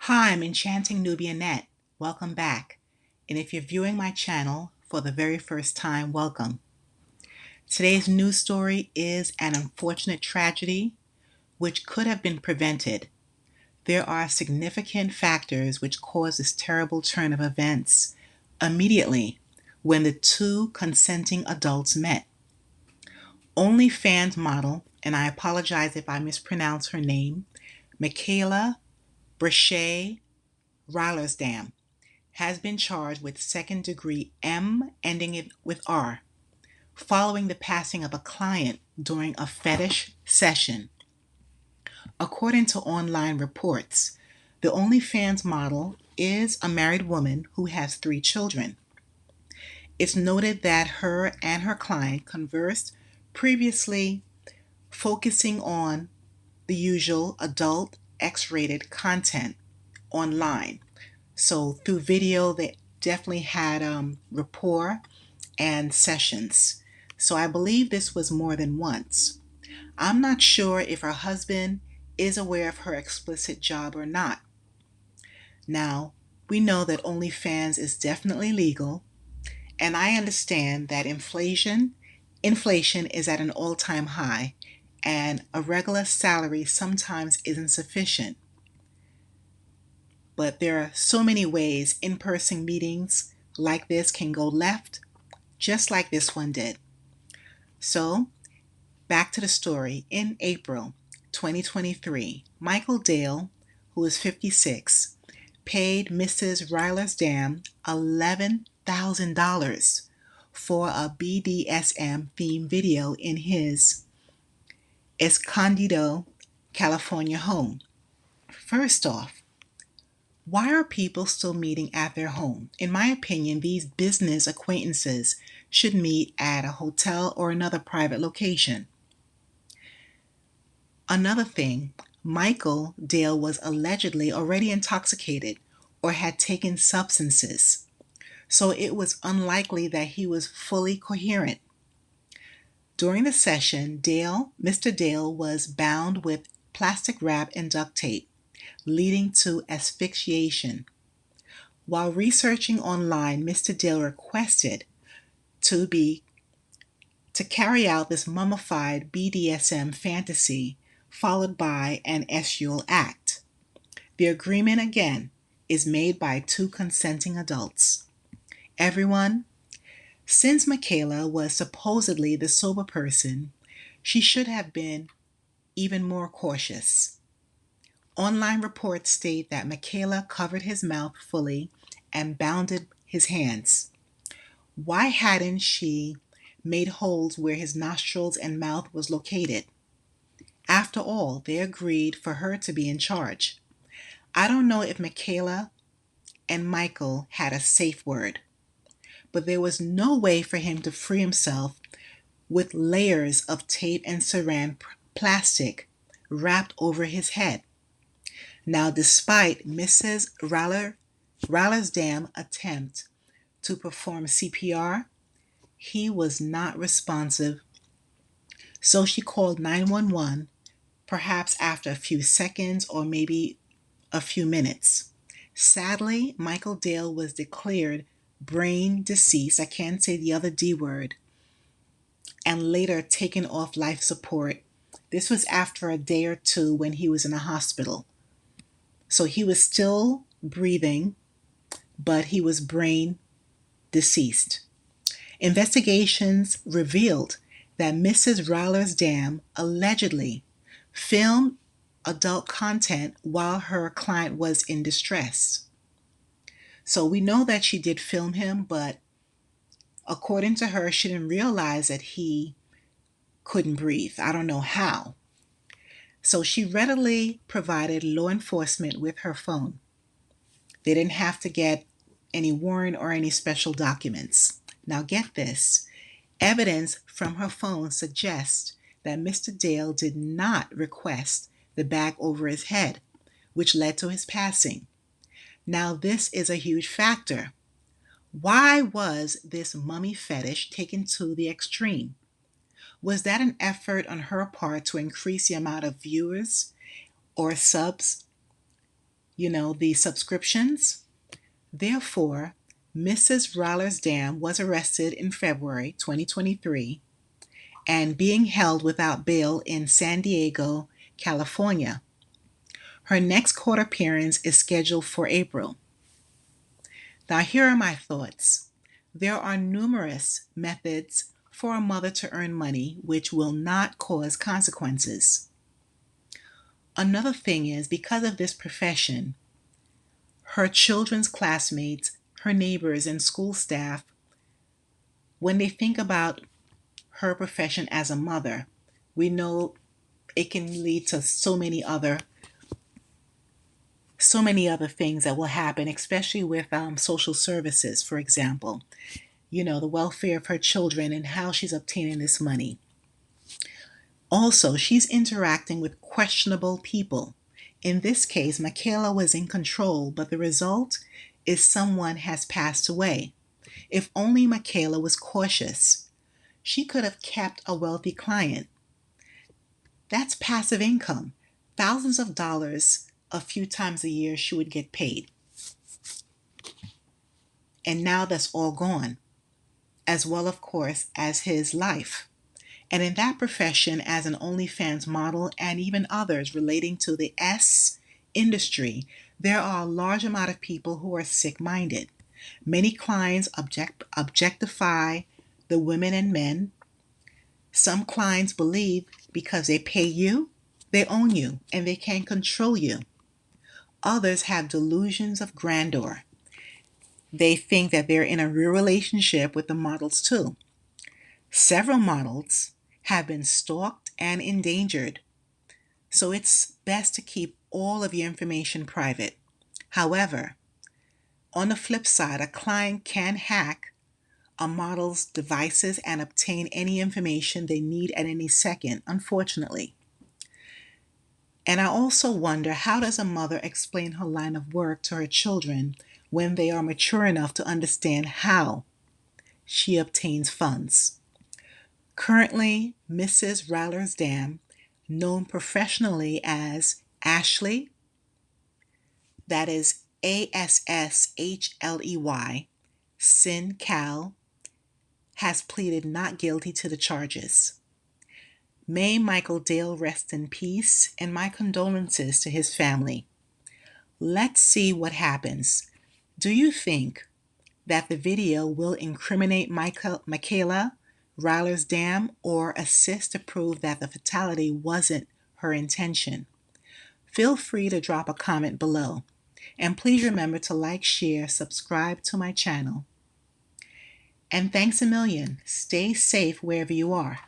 Hi, I'm Enchanting Nubianette. Welcome back. And if you're viewing my channel for the very first time, welcome. Today's news story is an unfortunate tragedy which could have been prevented. There are significant factors which caused this terrible turn of events immediately when the two consenting adults met. OnlyFans model, and I apologize if I mispronounce her name, Michaela Brachet Rilersdam, has been charged with second-degree M ending it with R, following the passing of a client during a fetish session. According to online reports, the OnlyFans model is a married woman who has 3 children. It's noted that her and her client conversed previously, focusing on the usual adult X-rated content online. So through video, they definitely had rapport and sessions. So I believe this was more than once. I'm not sure if her husband is aware of her explicit job or not. Now, we know that OnlyFans is definitely legal, and I understand that inflation is at an all-time high, and a regular salary sometimes isn't sufficient. But there are so many ways in-person meetings like this can go left, just like this one did. So, back to the story. In April 2023, Michael Dale, who is 56, paid Mrs. Rilersdam $11,000 for a BDSM themed video in his Escondido, California home. First off, why are people still meeting at their home? In my opinion, these business acquaintances should meet at a hotel or another private location. Another thing, Michael Dale was allegedly already intoxicated or had taken substances, so it was unlikely that he was fully coherent. During the session, Mr. Dale was bound with plastic wrap and duct tape, leading to asphyxiation. While researching online, Mr. Dale requested to carry out this mummified BDSM fantasy, followed by an sexual act. The agreement, again, is made by 2 consenting adults. Everyone, since Michaela was supposedly the sober person, she should have been even more cautious. Online reports state that Michaela covered his mouth fully and bounded his hands. Why hadn't she made holes where his nostrils and mouth was located? After all, they agreed for her to be in charge. I don't know if Michaela and Michael had a safe word, but there was no way for him to free himself with layers of tape and saran plastic wrapped over his head. Now, despite Mrs. Rilersdam's attempt to perform CPR, he was not responsive, so she called 911, perhaps after a few seconds or maybe a few minutes. Sadly, Michael Dale was declared brain deceased, I can't say the other D word, and later taken off life support. This was after a day or two when he was in a hospital. So he was still breathing, but he was brain deceased. Investigations revealed that Mrs. Rilersdam allegedly filmed adult content while her client was in distress. So we know that she did film him, but according to her, she didn't realize that he couldn't breathe. I don't know how. So she readily provided law enforcement with her phone. They didn't have to get any warrant or any special documents. Now get this. Evidence from her phone suggests that Mr. Dale did not request the bag over his head, which led to his passing. Now this is a huge factor. Why was this mummy fetish taken to the extreme? Was that an effort on her part to increase the amount of viewers or subs the subscriptions. Therefore, Mrs. Rollersdam was arrested in February 2023 and being held without bail in San Diego, California. Her next court appearance is scheduled for April. Now, here are my thoughts. There are numerous methods for a mother to earn money which will not cause consequences. Another thing is, because of this profession, her children's classmates, her neighbors, and school staff, when they think about her profession as a mother, we know it can lead to so many other things that will happen, especially with social services, for example. The welfare of her children and how she's obtaining this money. Also, she's interacting with questionable people. In this case, Michaela was in control, but the result is someone has passed away. If only Michaela was cautious, she could have kept a wealthy client. That's passive income. Thousands of dollars a few times a year she would get paid. And now that's all gone, as well, of course, as his life. And in that profession, as an OnlyFans model and even others relating to the S industry, there are a large amount of people who are sick-minded. Many clients objectify the women and men. Some clients believe because they pay you, they own you, and they can control you. Others have delusions of grandeur. They think that they're in a real relationship with the models too. Several models have been stalked and endangered, so it's best to keep all of your information private. However, on the flip side, a client can hack a model's devices and obtain any information they need at any second, unfortunately. And I also wonder, how does a mother explain her line of work to her children when they are mature enough to understand how she obtains funds? Currently, Mrs. Rollersdam, known professionally as Ashley, that is ASSHLEY, Sin Cal, has pleaded not guilty to the charges. May Michael Dale rest in peace, and my condolences to his family. Let's see what happens. Do you think that the video will incriminate Michaela Rollersdam or assist to prove that the fatality wasn't her intention? Feel free to drop a comment below. And please remember to like, share, subscribe to my channel. And thanks a million. Stay safe wherever you are.